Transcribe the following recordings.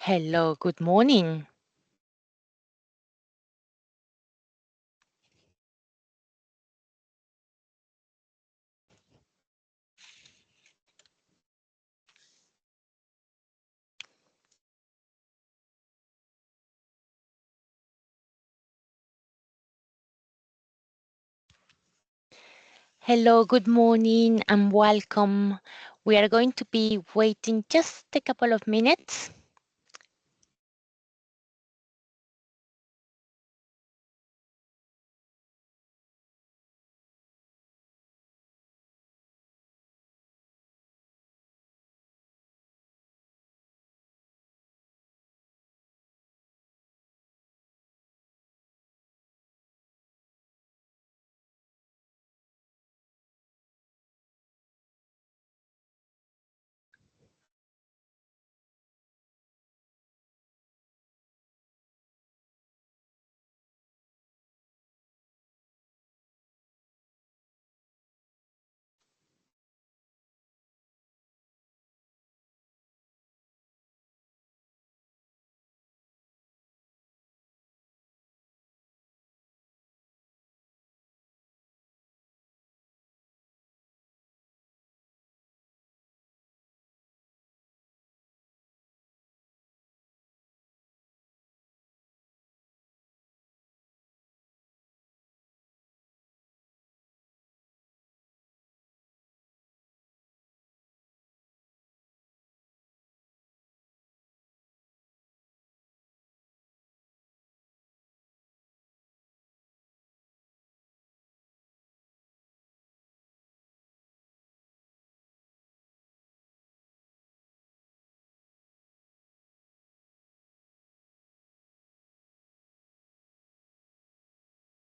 Hello, good morning. Hello, good morning and welcome. We are going to be waiting just a couple of minutes.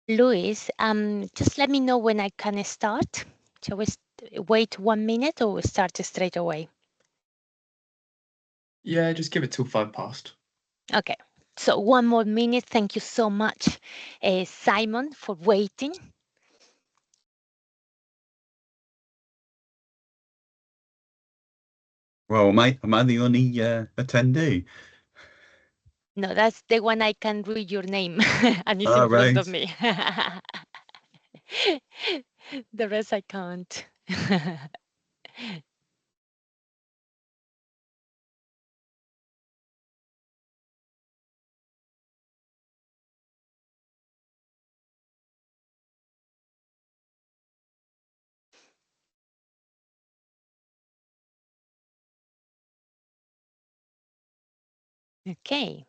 Luis, just let me know when I can start. Shall we wait 1 minute or we start straight away? Yeah, just give it till 5 past. Okay, so 1 more minute. Thank you so much, Simon, for waiting. Well, am I the only attendee? No, that's the one I can read your name and it's in front of me. The rest I can't. Okay,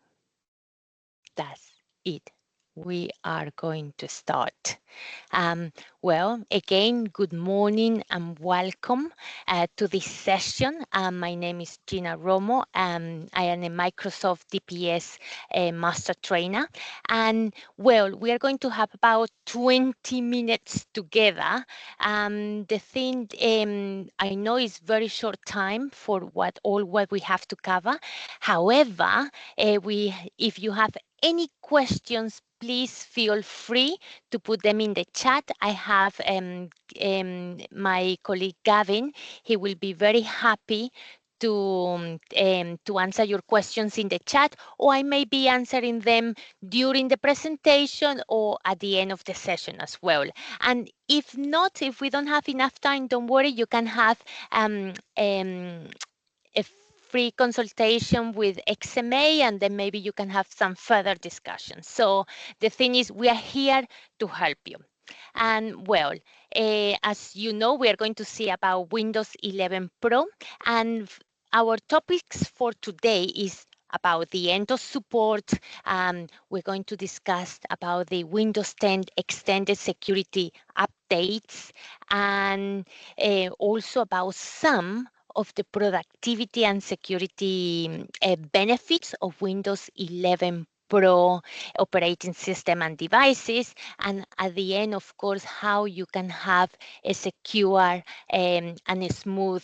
that's it. We are going to start. Well, again, good morning and welcome to this session. My name is Gina Romo. I am a Microsoft DPS master trainer. And well, we are going to have about 20 minutes together. The thing I know is very short time for what we have to cover. However, if you have any questions, please feel free to put them in the chat. I have my colleague Gavin. He will be very happy to answer your questions in the chat, or I may be answering them during the presentation or at the end of the session as well. And if not, if we don't have enough time, don't worry, you can have a free consultation with XMA, and then maybe you can have some further discussion. So the thing is, we are here to help you. And well, as you know, we are going to see about Windows 11 Pro, and our topics for today is about the end of support. We're going to discuss about the Windows 10 extended security updates, and also about some of the productivity and security benefits of Windows 11 Pro operating system and devices. And at the end, of course, how you can have a secure and a smooth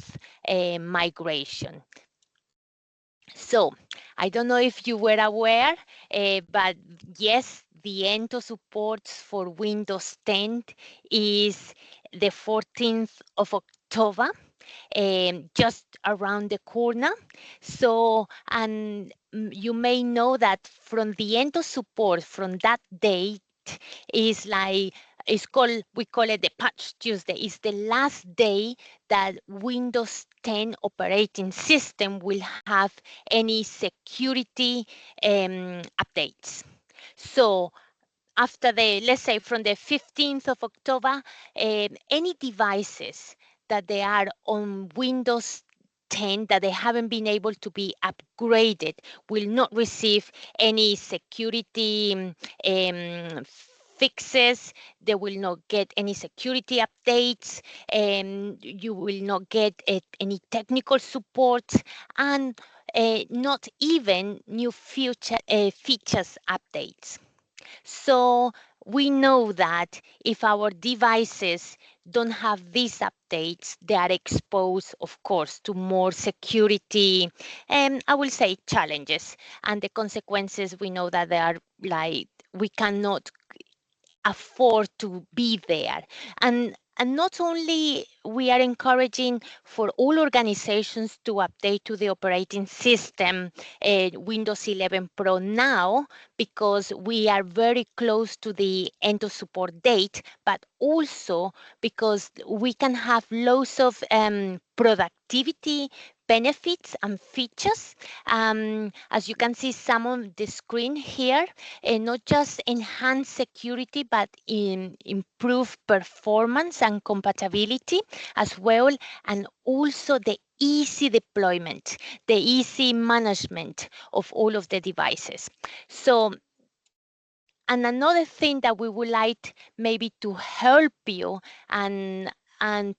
migration. So I don't know if you were aware, but yes, the end of support for Windows 10 is the 14th of October. just around the corner. So, and you may know that from the end of support from that date is like, we call it the Patch Tuesday. It's the last day that Windows 10 operating system will have any security updates. So after let's say from the 15th of October, any devices that they are on Windows 10 that they haven't been able to be upgraded will not receive any security fixes. They will not get any security updates, and you will not get any technical support, and not even new features updates. So we know that if our devices don't have these updates, they are exposed, of course, to more security, I will say challenges. And the consequences, we know that they are like, we cannot afford to be there. And not only we are encouraging for all organizations to update to the operating system Windows 11 Pro now, because we are very close to the end of support date, but also because we can have lots of productivity benefits and features. As you can see some on the screen here, not just enhance security, but improve performance and compatibility as well, and also the easy deployment, the easy management of all of the devices. So, and another thing that we would like maybe to help you and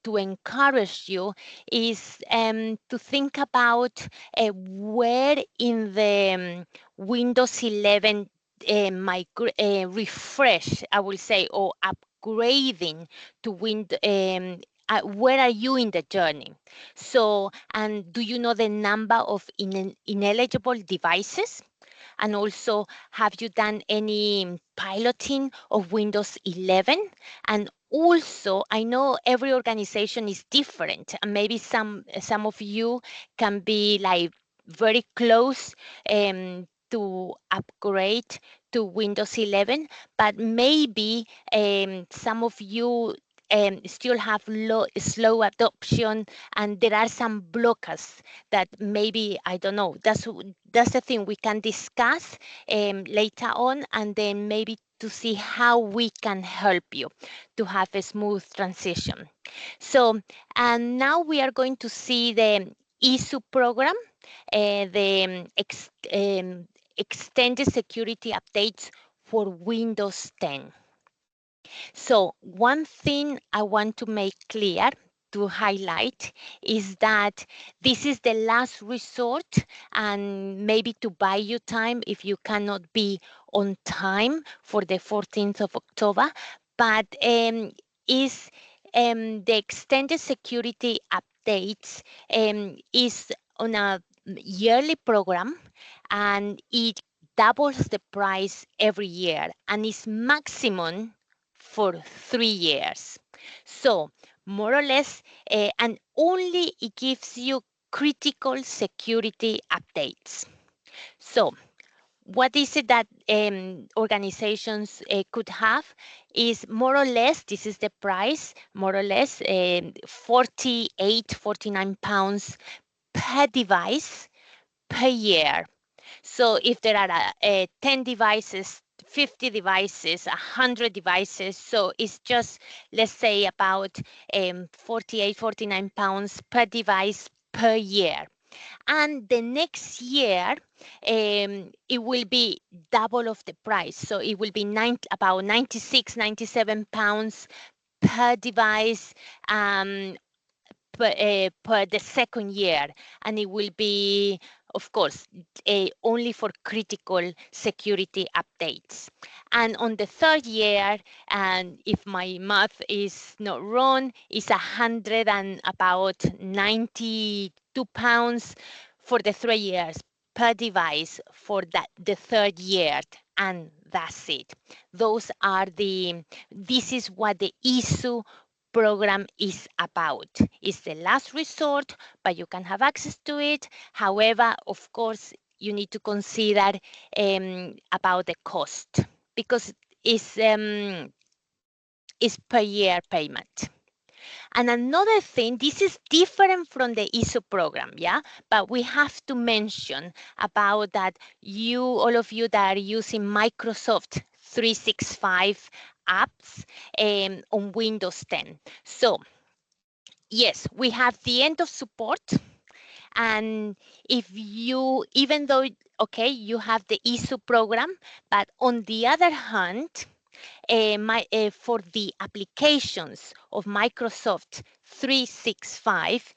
to encourage you is to think about where in the Windows 11 refresh, I will say, or upgrading to where are you in the journey? So, and do you know the number of ineligible devices? And also, have you done any piloting of Windows 11? And also, I know every organization is different, and maybe some of you can be like very close to upgrade to Windows 11, but maybe some of you still have slow adoption, and there are some blockers that maybe, I don't know, that's the thing we can discuss later on, and then maybe to see how we can help you to have a smooth transition. So, and now we are going to see the ISU program, the extended security updates for Windows 10. So one thing I want to make clear, to highlight, is that this is the last resort, and maybe to buy you time if you cannot be on time for the 14th of October, but is the extended security updates is on a yearly program, and it doubles the price every year, and is maximum for 3 years. So more or less, and only it gives you critical security updates. So what is it that organizations could have is more or less, this is the price, more or less 49 pounds per device per year. So if there are 10 devices, 50 devices, 100 devices, so it's just, let's say, about 49 pounds per device per year. And the next year, it will be double of the price. So it will be about 96, 97 pounds per device per the second year, and it will be, of course, only for critical security updates. And on the third year, and if my math is not wrong, it's 100 and about 92 pounds for the 3 years per device for the third year, and that's it. This is what the ISU program is about. It's the last resort, but you can have access to it. However, of course, you need to consider about the cost because it's per year payment. And another thing, this is different from the ISO program, yeah? But we have to mention about that all of you that are using Microsoft 365 apps on Windows 10. So yes, we have the end of support. And if you, even though, okay, you have the ISO program, but on the other hand, for the applications of Microsoft 365,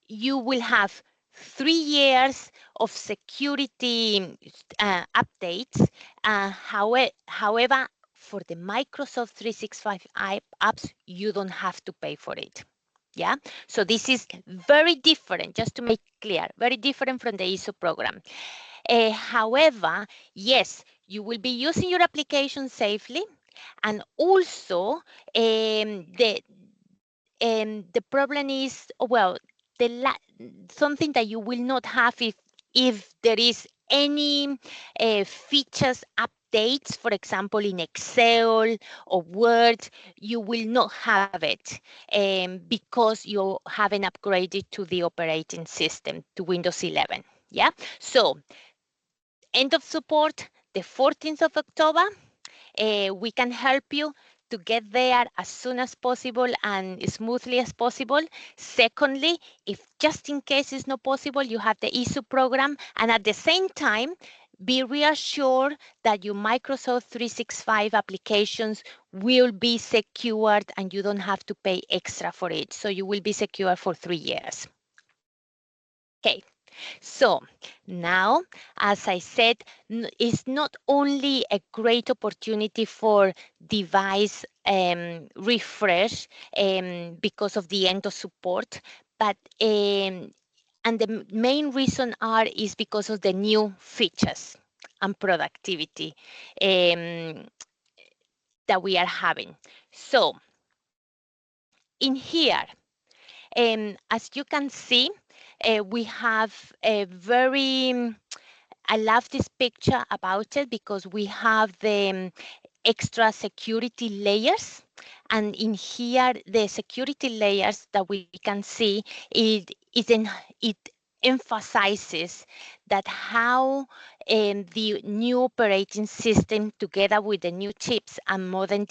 you will have 3 years of security updates. However, for the Microsoft 365 apps, you don't have to pay for it. Yeah, so this is very different, just to make clear, very different from the ISO program. However, yes, you will be using your application safely, and also the problem is, well, something that you will not have if there is any features updates, for example, in Excel or Word, you will not have it because you haven't upgraded to the operating system, to Windows 11. Yeah, so end of support, the 14th of October. We can help you to get there as soon as possible and smoothly as possible. Secondly, if just in case it's not possible, you have the ISO program. And at the same time, be reassured that your Microsoft 365 applications will be secured and you don't have to pay extra for it. So you will be secure for 3 years. Okay. So now, as I said, it's not only a great opportunity for device refresh because of the end of support, but and the main reason is because of the new features and productivity that we are having. So in here, as you can see, we have a very, I love this picture about it because we have the extra security layers. And in here, the security layers that we can see, it emphasizes that how the new operating system, together with the new chips and modern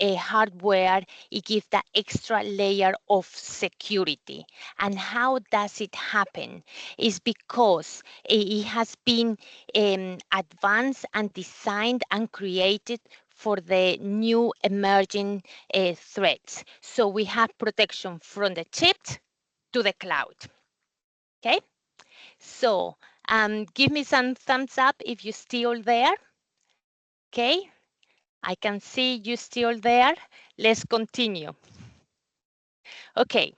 hardware, it gives that extra layer of security. And how does it happen? Is because it has been advanced and designed and created for the new emerging threats. So we have protection from the chip to the cloud. Okay, so give me some thumbs up if you're still there. Okay, I can see you still there. Let's continue. Okay,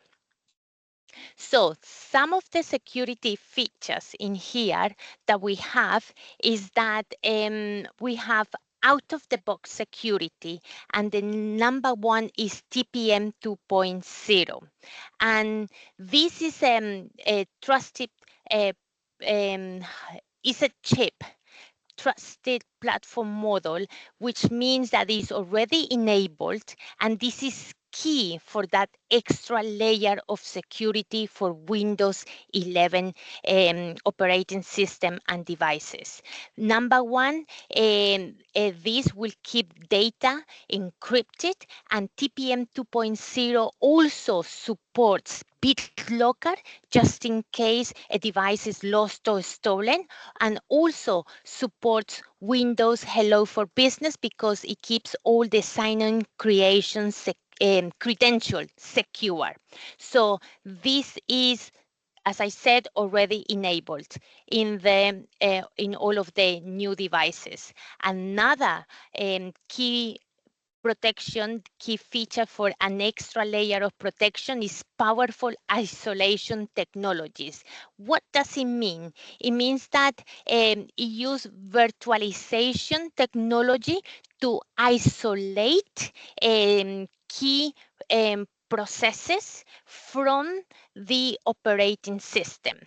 so some of the security features in here that we have is that we have out-of-the-box security, and the number one is TPM 2.0. And this is a trusted, is a chip trusted platform model, which means that it's already enabled, and this is key for that extra layer of security for Windows 11 operating system and devices. Number one, this will keep data encrypted, and TPM 2.0 also supports BitLocker just in case a device is lost or stolen, and also supports Windows Hello for Business because it keeps all the sign-in creations credential secure. So this is, as I said, already enabled in all of the new devices. Another key feature for an extra layer of protection is powerful isolation technologies. What does it mean? It means that it uses virtualization technology to isolate key processes from the operating system.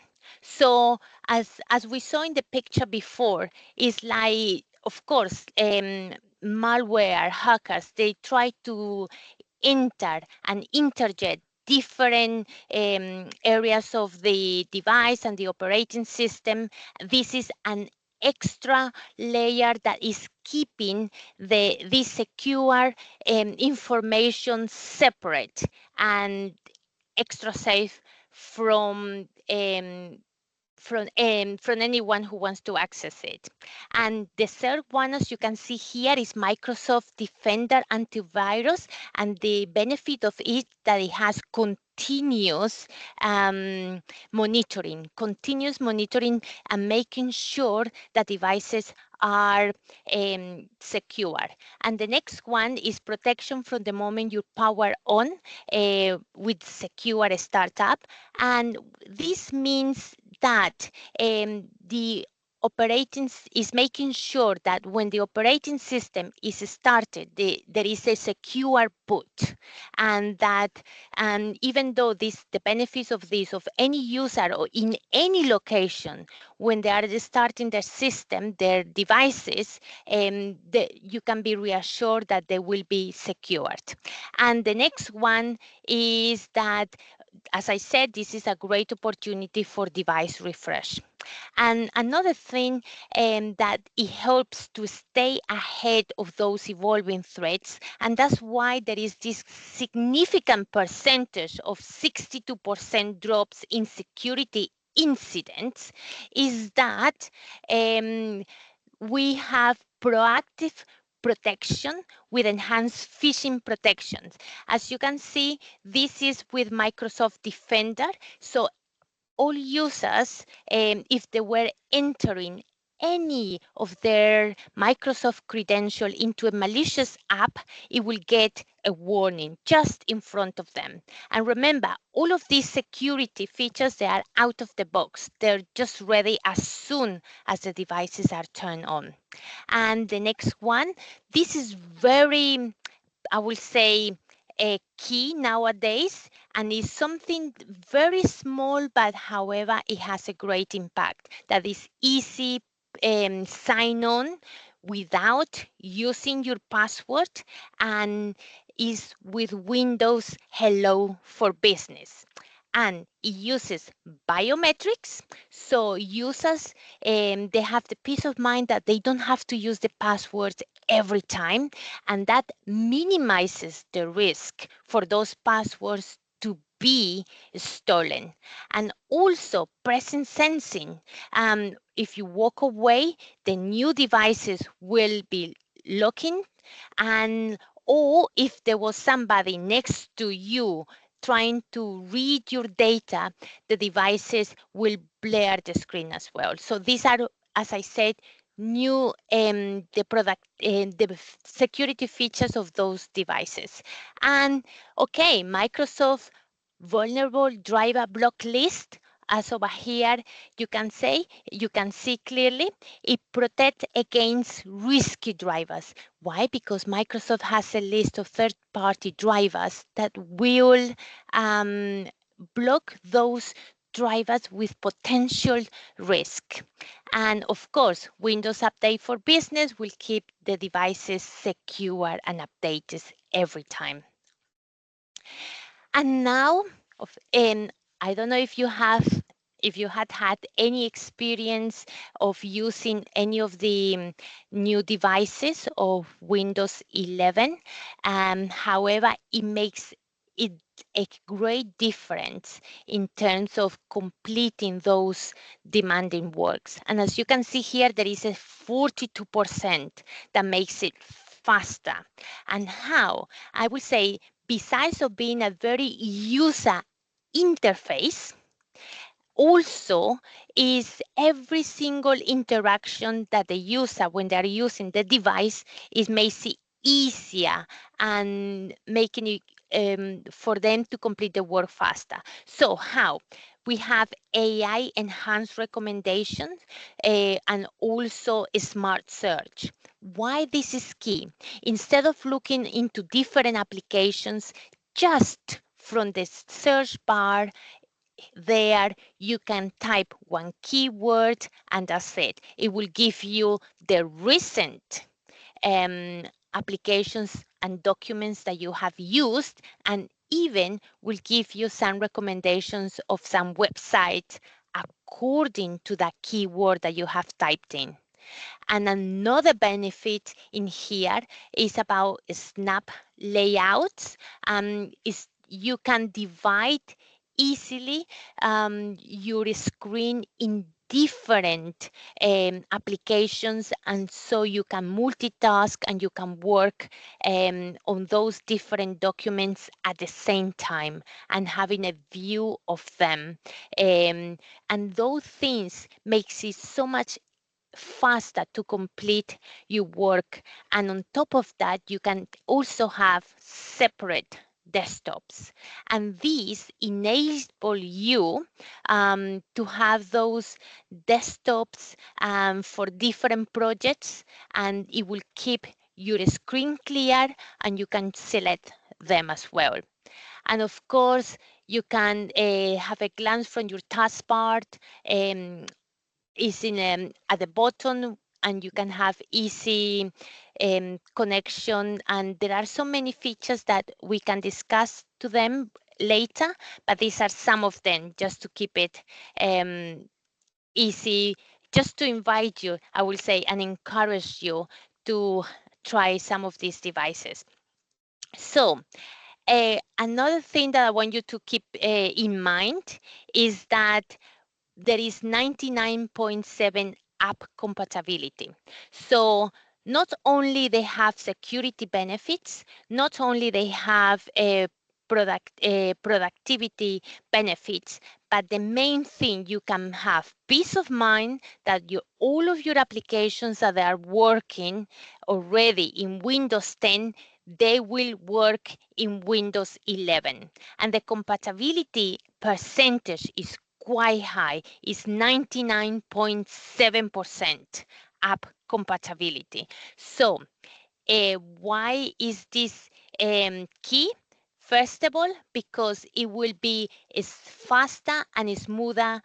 So as we saw in the picture before, it's like, of course, malware hackers, they try to enter and interject different areas of the device and the operating system. This is an extra layer that is keeping the secure information separate and extra safe from anyone who wants to access it. And the third one, as you can see here, is Microsoft Defender Antivirus, and the benefit of it that it has continuous continuous monitoring and making sure that devices are secure. And the next one is protection from the moment you power on with secure startup. And this means that the operating is making sure that when the operating system is started, there is a secure boot, and that even though the benefits of this of any user or in any location, when they are starting their system, their devices, you can be reassured that they will be secured. And the next one is that, as I said, this is a great opportunity for device refresh. And another thing that it helps to stay ahead of those evolving threats, and that's why there is this significant percentage of 62% drops in security incidents, is that we have proactive protection with enhanced phishing protections. As you can see, this is with Microsoft Defender. So all users, if they were entering any of their Microsoft credential into a malicious app, it will get a warning just in front of them. And remember, all of these security features, they are out of the box. They're just ready as soon as the devices are turned on. And the next one, this is very, I will say, a key nowadays, and is something very small, but however, it has a great impact. That is easy sign on without using your password, and is with Windows Hello for Business. And it uses biometrics, so users they have the peace of mind that they don't have to use the passwords every time, and that minimizes the risk for those passwords to be stolen. And also presence sensing. If you walk away, the new devices will be locking, and or if there was somebody next to you trying to read your data, the devices will blare the screen as well. So these are, as I said, new the security features of those devices. And okay, Microsoft vulnerable driver block list, as over here you can see clearly, it protects against risky drivers. Why? Because Microsoft has a list of third-party drivers that will block those drivers with potential risk. And of course, Windows Update for Business will keep the devices secure and updated every time. And now, I don't know if you had any experience of using any of the new devices of Windows 11. However, it makes it a great difference in terms of completing those demanding works. And as you can see here, there is a 42% that makes it faster. And how? I would say, besides of being a very user interface, also is every single interaction that the user, when they're using the device, is makes it easier and making it for them to complete the work faster. So how? We have AI enhanced recommendations and also a smart search. Why this is key? Instead of looking into different applications, just from the search bar there, you can type one keyword and that's it. It will give you the recent applications and documents that you have used, and even will give you some recommendations of some websites according to that keyword that you have typed in. And another benefit in here is about snap layouts. Is you can divide easily your screen in different applications, and so you can multitask and you can work on those different documents at the same time and having a view of them. And those things makes it so much faster to complete your work. And on top of that, you can also have separate desktops. And these enable you to have those desktops for different projects, and it will keep your screen clear and you can select them as well. And of course, you can have a glance from your taskbar. Is in at the bottom, and you can have easy connection, and there are so many features that we can discuss to them later, but these are some of them just to keep it easy, just to invite you, I will say, and encourage you to try some of these devices. So another thing that I want you to keep in mind is that there is 99.7 app compatibility. So not only they have security benefits, not only they have productivity benefits, but the main thing, you can have peace of mind that all of your applications that are working already in Windows 10, they will work in Windows 11. And the compatibility percentage is quite high. It's 99.7% app compatibility. So why is this key? First of all, because it will be faster and smoother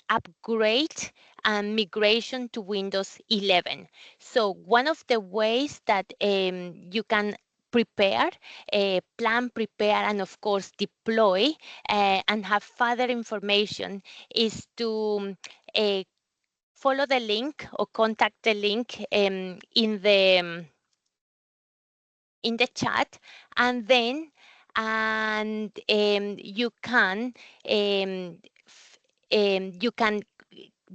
upgrade and migration to Windows 11. So one of the ways that you can prepare, plan, prepare, and of course deploy and have further information is to follow the link or contact the link in the chat, and then you can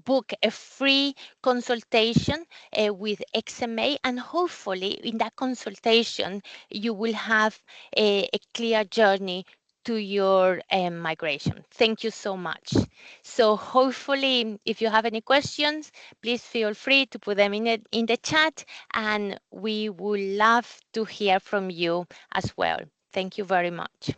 book a free consultation with XMA, and hopefully in that consultation you will have a clear journey to your migration. Thank you so much. So hopefully, if you have any questions, please feel free to put them in the chat, and we would love to hear from you as well. Thank you very much.